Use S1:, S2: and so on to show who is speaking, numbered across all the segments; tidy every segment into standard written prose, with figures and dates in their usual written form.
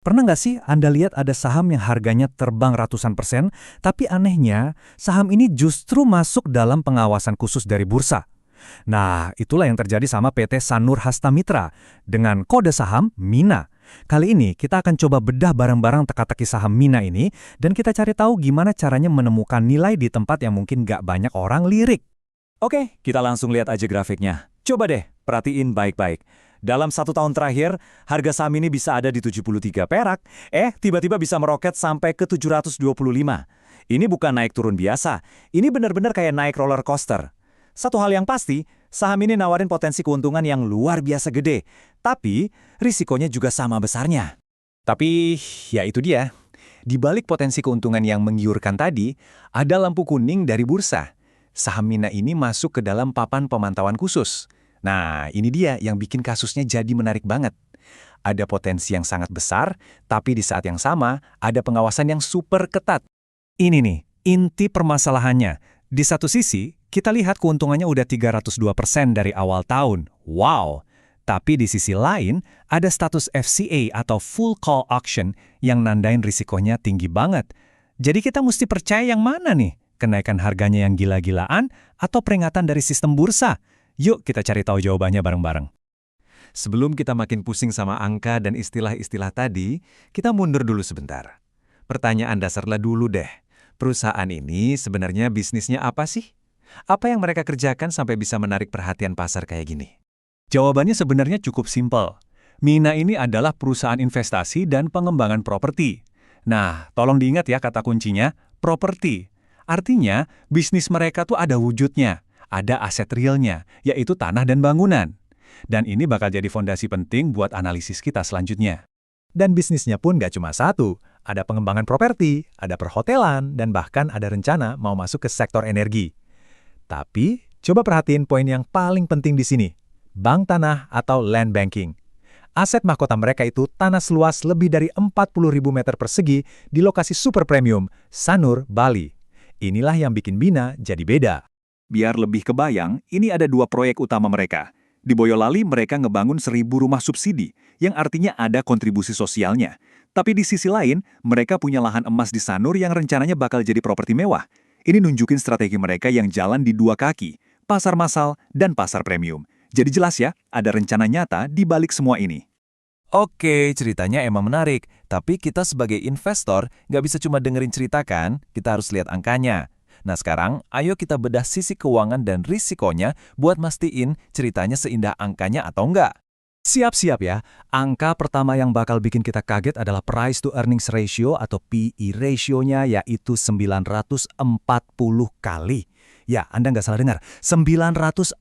S1: Pernah nggak sih Anda lihat ada saham yang harganya terbang ratusan persen, tapi anehnya saham ini justru masuk dalam pengawasan khusus dari bursa? Nah, itulah yang terjadi sama PT Sanur Hastamitra dengan kode saham MINA. Kali ini kita akan coba bedah bareng-bareng teka-teki saham MINA ini dan kita cari tahu gimana caranya menemukan nilai di tempat yang mungkin nggak banyak orang lirik.
S2: Oke, kita langsung lihat aja grafiknya. Coba deh, perhatiin baik-baik. Dalam 1 tahun terakhir, harga saham ini bisa ada di 73 perak, tiba-tiba bisa meroket sampai ke 725. Ini bukan naik turun biasa, ini benar-benar kayak naik roller coaster. Satu hal yang pasti, saham ini nawarin potensi keuntungan yang luar biasa gede, tapi risikonya juga sama besarnya.
S3: Tapi, ya itu dia. Di balik potensi keuntungan yang menggiurkan tadi, ada lampu kuning dari bursa. Saham MINA ini masuk ke dalam papan pemantauan khusus. Nah, ini dia yang bikin kasusnya jadi menarik banget. Ada potensi yang sangat besar, tapi di saat yang sama, ada pengawasan yang super ketat.
S1: Ini nih, inti permasalahannya. Di satu sisi, kita lihat keuntungannya udah 302% dari awal tahun. Wow! Tapi di sisi lain, ada status FCA atau Full Call Auction yang nandain risikonya tinggi banget. Jadi kita mesti percaya yang mana nih? Kenaikan harganya yang gila-gilaan atau peringatan dari sistem bursa? Yuk kita cari tahu jawabannya bareng-bareng.
S3: Sebelum kita makin pusing sama angka dan istilah-istilah tadi, kita mundur dulu sebentar. Pertanyaan dasarlah dulu deh. Perusahaan ini sebenarnya bisnisnya apa sih? Apa yang mereka kerjakan sampai bisa menarik perhatian pasar kayak gini?
S1: Jawabannya sebenarnya cukup simpel. MINA ini adalah perusahaan investasi dan pengembangan properti. Nah, tolong diingat ya kata kuncinya, properti. Artinya, bisnis mereka tuh ada wujudnya, ada aset realnya, yaitu tanah dan bangunan. Dan ini bakal jadi fondasi penting buat analisis kita selanjutnya.
S4: Dan bisnisnya pun nggak cuma satu, ada pengembangan properti, ada perhotelan, dan bahkan ada rencana mau masuk ke sektor energi. Tapi, coba perhatiin poin yang paling penting di sini, bank tanah atau land banking. Aset mahkota mereka itu tanah seluas lebih dari 40.000 meter persegi di lokasi super premium, Sanur, Bali. Inilah yang bikin MINA jadi beda.
S2: Biar lebih kebayang, ini ada 2 proyek utama mereka. Di Boyolali mereka ngebangun 1.000 rumah subsidi, yang artinya ada kontribusi sosialnya. Tapi di sisi lain, mereka punya lahan emas di Sanur yang rencananya bakal jadi properti mewah. Ini nunjukin strategi mereka yang jalan di 2 kaki, pasar massal dan pasar premium. Jadi jelas ya, ada rencana nyata di balik semua ini.
S5: Oke, ceritanya emang menarik. Tapi kita sebagai investor nggak bisa cuma dengerin cerita kan, kita harus lihat angkanya. Nah sekarang, ayo kita bedah sisi keuangan dan risikonya buat mastiin ceritanya seindah angkanya atau enggak.
S1: Siap-siap ya, angka pertama yang bakal bikin kita kaget adalah price to earnings ratio atau PE ratio-nya yaitu 940 kali. Ya, Anda nggak salah dengar, 940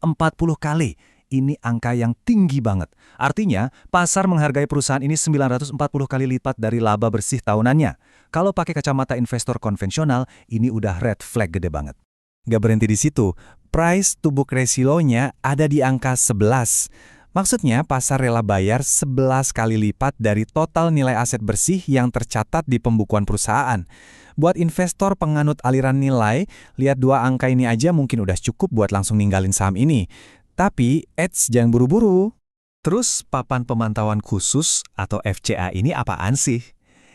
S1: kali. Ini angka yang tinggi banget. Artinya, pasar menghargai perusahaan ini 940 kali lipat dari laba bersih tahunannya. Kalau pakai kacamata investor konvensional, ini udah red flag gede banget. Nggak berhenti di situ, price to book ratio-nya ada di angka 11. Maksudnya, pasar rela bayar 11 kali lipat dari total nilai aset bersih yang tercatat di pembukuan perusahaan. Buat investor penganut aliran nilai, lihat 2 angka ini aja mungkin udah cukup buat langsung ninggalin saham ini. Tapi, jangan buru-buru. Terus, papan pemantauan khusus atau FCA ini apaan sih?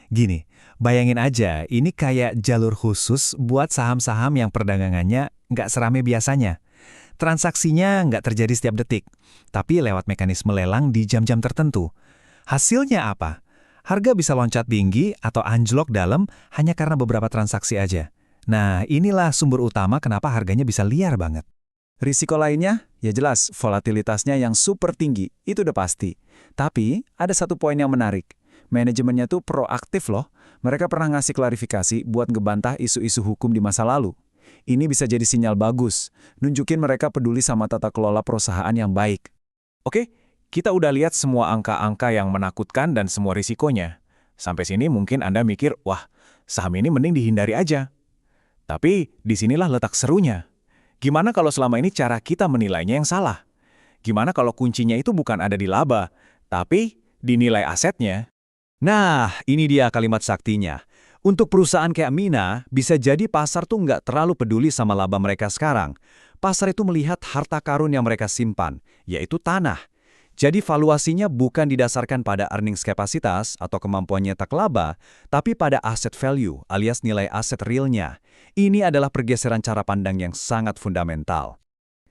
S1: Gini, bayangin aja, ini kayak jalur khusus buat saham-saham yang perdagangannya nggak serame biasanya. Transaksinya nggak terjadi setiap detik, tapi lewat mekanisme lelang di jam-jam tertentu. Hasilnya apa? Harga bisa loncat tinggi atau anjlok dalam hanya karena beberapa transaksi aja. Nah, inilah sumber utama kenapa harganya bisa liar banget. Risiko lainnya, ya jelas volatilitasnya yang super tinggi, itu udah pasti. Tapi, ada satu poin yang menarik. Manajemennya tuh proaktif loh. Mereka pernah ngasih klarifikasi buat ngebantah isu-isu hukum di masa lalu. Ini bisa jadi sinyal bagus, nunjukin mereka peduli sama tata kelola perusahaan yang baik. Oke, kita udah lihat semua angka-angka yang menakutkan dan semua risikonya. Sampai sini mungkin Anda mikir, wah, saham ini mending dihindari aja. Tapi, disinilah letak serunya. Gimana kalau selama ini cara kita menilainya yang salah? Gimana kalau kuncinya itu bukan ada di laba, tapi di nilai asetnya? Nah, ini dia kalimat saktinya. Untuk perusahaan kayak MINA, bisa jadi pasar tuh nggak terlalu peduli sama laba mereka sekarang. Pasar itu melihat harta karun yang mereka simpan, yaitu tanah. Jadi valuasinya bukan didasarkan pada earnings kapasitas atau kemampuan nyetak laba, tapi pada asset value alias nilai aset realnya. Ini adalah pergeseran cara pandang yang sangat fundamental.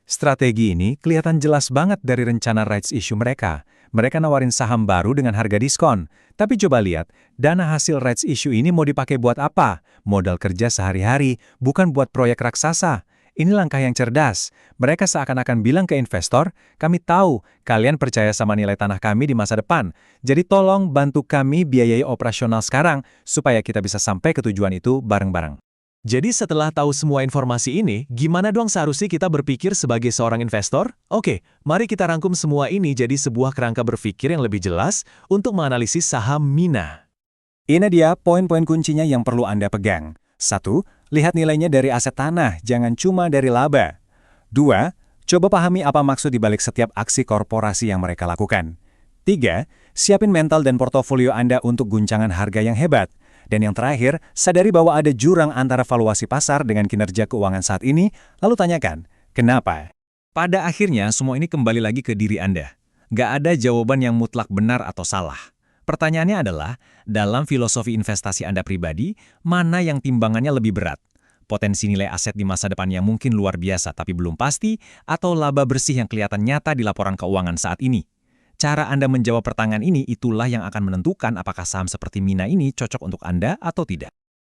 S4: Strategi ini kelihatan jelas banget dari rencana rights issue mereka. Mereka nawarin saham baru dengan harga diskon. Tapi coba lihat, dana hasil rights issue ini mau dipakai buat apa? Modal kerja sehari-hari, bukan buat proyek raksasa. Ini langkah yang cerdas. Mereka seakan-akan bilang ke investor, kami tahu kalian percaya sama nilai tanah kami di masa depan. Jadi tolong bantu kami biayai operasional sekarang supaya kita bisa sampai ke tujuan itu bareng-bareng. Jadi setelah tahu semua informasi ini, gimana dong seharusnya kita berpikir sebagai seorang investor? Oke, mari kita rangkum semua ini jadi sebuah kerangka berpikir yang lebih jelas untuk menganalisis saham Mina.
S1: Ini dia poin-poin kuncinya yang perlu Anda pegang. 1. Lihat nilainya dari aset tanah, jangan cuma dari laba. 2. Coba pahami apa maksud dibalik setiap aksi korporasi yang mereka lakukan. 3. Siapin mental dan portofolio Anda untuk guncangan harga yang hebat. Dan yang terakhir, sadari bahwa ada jurang antara valuasi pasar dengan kinerja keuangan saat ini, lalu tanyakan, kenapa? Pada akhirnya, semua ini kembali lagi ke diri Anda. Nggak ada jawaban yang mutlak benar atau salah. Pertanyaannya adalah, dalam filosofi investasi Anda pribadi, mana yang timbangannya lebih berat? Potensi nilai aset di masa depan yang mungkin luar biasa tapi belum pasti, atau laba bersih yang kelihatan nyata di laporan keuangan saat ini? Cara Anda menjawab pertanyaan ini itulah yang akan menentukan apakah saham seperti Mina ini cocok untuk Anda atau tidak.